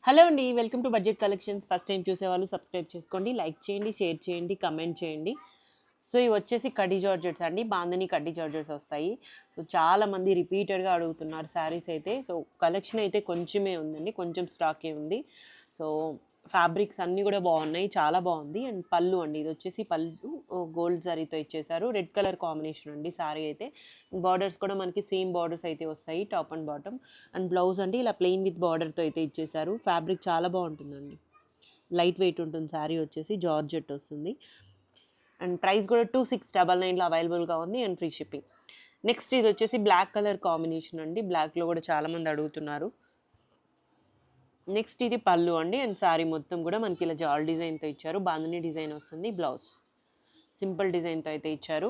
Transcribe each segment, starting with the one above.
Hello అండి, welcome to budget collections. First time చూసేవాళ్ళు subscribe చేసుకోండి, లైక్ చేయండి, షేర్ చేయండి, కమెంట్ చేయండి. సో ఇవి వచ్చేసి కడ్డీ జార్జెట్స్ అండి, బాందని కడ్డీ జార్జెట్స్ వస్తాయి. సో చాలామంది రిపీటెడ్గా అడుగుతున్నారు శారీస్ అయితే. సో కలెక్షన్ అయితే కొంచెమే ఉందండి, కొంచెం స్టాకే ఉంది. సో ఫ్యాబ్రిక్స్ అన్నీ కూడా బాగున్నాయి, చాలా బాగుంది. అండ్ పళ్ళు అండి, ఇది వచ్చేసి పళ్ళు గోల్డ్ జరీతో ఇచ్చేసారు. రెడ్ కలర్ కాంబినేషన్ అండి శారీ అయితే. బార్డర్స్ కూడా మనకి సేమ్ బార్డర్స్ అయితే వస్తాయి, top and bottom. And blouse అండి ఇలా ప్లెయిన్ విత్ బార్డర్తో అయితే ఇచ్చేసారు. ఫ్యాబ్రిక్ చాలా బాగుంటుందండి, లైట్ వెయిట్ ఉంటుంది. శారీ వచ్చేసి జార్జెట్ వస్తుంది. అండ్ ప్రైస్ కూడా 2699లో అవైలబుల్గా ఉంది అండ్ ఫ్రీ షిప్పింగ్. నెక్స్ట్ ఇది వచ్చేసి బ్లాక్ కలర్ కాంబినేషన్ అండి, బ్లాక్లో కూడా చాలామంది అడుగుతున్నారు. నెక్స్ట్ ఇది పళ్ళు అండి, అండ్ శారీ మొత్తం కూడా మనకి ఇలా జాల్ డిజైన్తో ఇచ్చారు. బాందని డిజైన్ వస్తుంది. బ్లౌజ్ సింపుల్ డిజైన్తో అయితే ఇచ్చారు.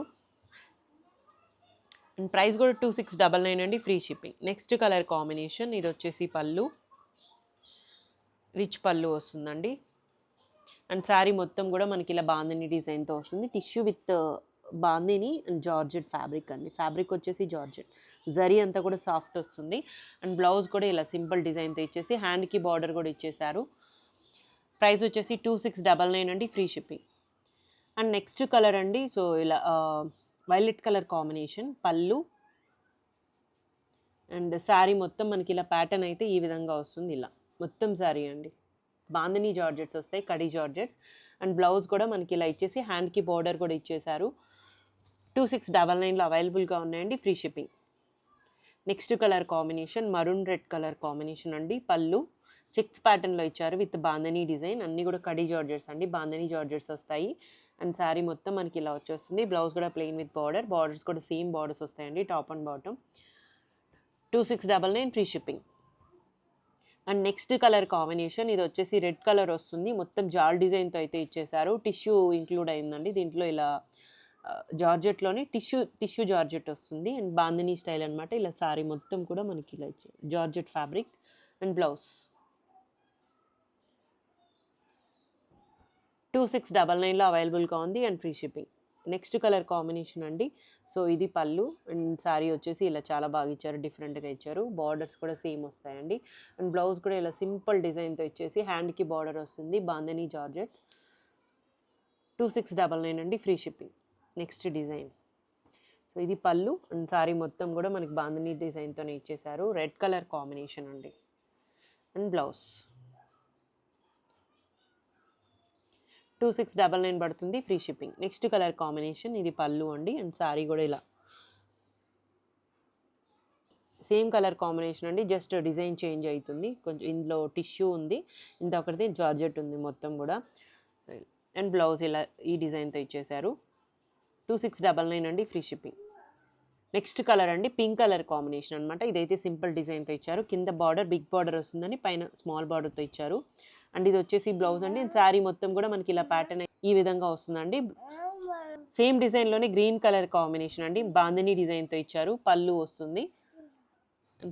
అండ్ ప్రైస్ కూడా 2699 అండి, free shipping. Next colour combination, ఇది వచ్చేసి పళ్ళు, రిచ్ పళ్ళు వస్తుందండి. అండ్ శారీ మొత్తం కూడా మనకి ఇలా బాందిని డిజైన్తో వస్తుంది. Tissue with bandhani and georgette fabric అండి. ఫ్యాబ్రిక్ వచ్చేసి జార్జెట్, జరీ అంతా కూడా సాఫ్ట్ వస్తుంది. అండ్ బ్లౌజ్ కూడా ఇలా సింపుల్ డిజైన్తో ఇచ్చేసి హ్యాండ్కి బార్డర్ కూడా ఇచ్చేసారు. ప్రైస్ వచ్చేసి 2699 అండి, free shipping. And next colour అండి, సో ఇలా వైలెట్ కలర్ కాంబినేషన్, పళ్ళు అండ్ శారీ మొత్తం మనకి ఇలా ప్యాటర్న్ అయితే ఈ విధంగా వస్తుంది. ఇలా మొత్తం శారీ అండి, బాందిని జార్జెట్స్ వస్తాయి, కడీ జార్జెట్స్. అండ్ బ్లౌజ్ కూడా మనకి ఇలా ఇచ్చేసి హ్యాండ్కి బార్డర్ కూడా ఇచ్చేసారు. 2699లో అవైలబుల్గా ఉన్నాయండి, free shipping. Next colour combination maroon red colour combination అండి. పళ్ళు చెక్స్ ప్యాటర్న్లో ఇచ్చారు విత్ బాందని డిజైన్. అన్నీ కూడా కడీ జార్జెట్స్ అండి, బాందని జార్జెట్స్ వస్తాయి. అండ్ శారీ మొత్తం మనకి ఇలా వచ్చేస్తుంది. బ్లౌజ్ కూడా ప్లెయిన్ విత్ బార్డర్, బార్డర్స్ కూడా సేమ్ బార్డర్స్ వస్తాయండి, top and bottom. 2699 free shipping. And next colour combination, ఇది వచ్చేసి రెడ్ కలర్ వస్తుంది. మొత్తం జాల్ డిజైన్తో అయితే ఇచ్చేసారు. టిష్యూ ఇంక్లూడ్ అయిందండి దీంట్లో. ఇలా జార్జెట్లోనే టిష్యూ జార్జెట్ వస్తుంది. అండ్ బాందిని స్టైల్ అనమాట. ఇలా సారీ మొత్తం కూడా మనకి ఇలా జార్జెట్ ఫ్యాబ్రిక్. అండ్ బ్లౌజ్ 2699లో అవైలబుల్గా ఉంది and free shipping. Next colour combination అండి, సో ఇది పళ్ళు. అండ్ శారీ వచ్చేసి ఇలా చాలా బాగా ఇచ్చారు, డిఫరెంట్గా ఇచ్చారు. బార్డర్స్ కూడా సేమ్ వస్తాయండి. అండ్ బ్లౌజ్ కూడా ఇలా సింపుల్ డిజైన్తో ఇచ్చేసి హ్యాండ్కి బార్డర్ వస్తుంది, బాందని జార్జెట్స్. 2699 అండి, free shipping. Next design, so ఇది పళ్ళు అండ్ శారీ మొత్తం కూడా మనకి బాందని డిజైన్తోనే ఇచ్చేసారు. రెడ్ కలర్ కాంబినేషన్ అండి. అండ్ బ్లౌజ్ 2699 పడుతుంది, free shipping. Next colour combination, ఇది పళ్ళు అండి. అండ్ శారీ కూడా ఇలా సేమ్ కలర్ కాంబినేషన్ అండి, జస్ట్ డిజైన్ చేంజ్ అవుతుంది కొంచెం. ఇందులో టిష్యూ ఉంది, ఇంకొకటి జార్జెట్ ఉంది మొత్తం కూడా. అండ్ బ్లౌజ్ ఇలా ఈ డిజైన్తో ఇచ్చేసారు. 2699 అండి, ఫ్రీ షిప్పింగ్. నెక్స్ట్ కలర్ అండి, పింక్ కలర్ కాంబినేషన్ అనమాట. ఇదైతే సింపుల్ డిజైన్తో ఇచ్చారు. కింద బార్డర్ బిగ్ బార్డర్ వస్తుందని, పైన స్మాల్ బార్డర్తో ఇచ్చారు. అండ్ ఇది వచ్చేసి బ్లౌజ్ అండి. శారీ మొత్తం కూడా మనకి ఇలా ప్యాటర్న్ ఈ విధంగా వస్తుందండి. సేమ్ డిజైన్లోనే గ్రీన్ కలర్ కాంబినేషన్ అండి, బాందిని డిజైన్తో ఇచ్చారు. పళ్ళు వస్తుంది.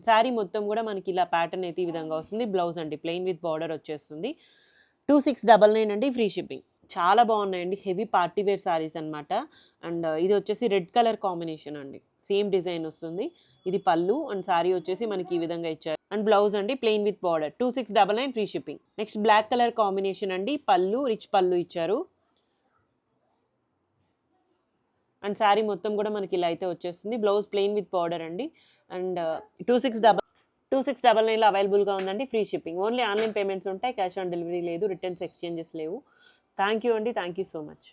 శారీ మొత్తం కూడా మనకి ఇలా ప్యాటర్న్ అయితే ఈ విధంగా వస్తుంది. బ్లౌజ్ అండి ప్లెయిన్ విత్ బార్డర్ వచ్చేస్తుంది. 2699 అండి, ఫ్రీ షిప్పింగ్. చాలా బాగున్నాయండి, హెవీ పార్టీ వేర్ శారీస్ అనమాట. అండ్ ఇది వచ్చేసి రెడ్ కలర్ కాంబినేషన్ అండి, సేమ్ డిజైన్ వస్తుంది. ఇది పళ్ళు అండ్ శారీ వచ్చేసి మనకి ఈ విధంగా ఇచ్చారు. అండ్ బ్లౌజ్ అండి plain with border. 2699 free shipping. Next black colour combination అండి, పళ్ళు రిచ్ పళ్ళు ఇచ్చారు. అండ్ శారీ మొత్తం కూడా మనకి ఇలా అయితే వచ్చేస్తుంది. బ్లౌజ్ ప్లెయిన్ విత్ బార్డర్ అండి. అండ్ 2699లో అవైలబుల్గా ఉందండి, free shipping. Only online payments ఉంటాయి, క్యాష్ ఆన్ డెలివరీ లేదు, రిటర్న్స్ ఎక్స్చేంజెస్ లేవు. థ్యాంక్ యూ అండి, థ్యాంక్ యూ సో మచ్.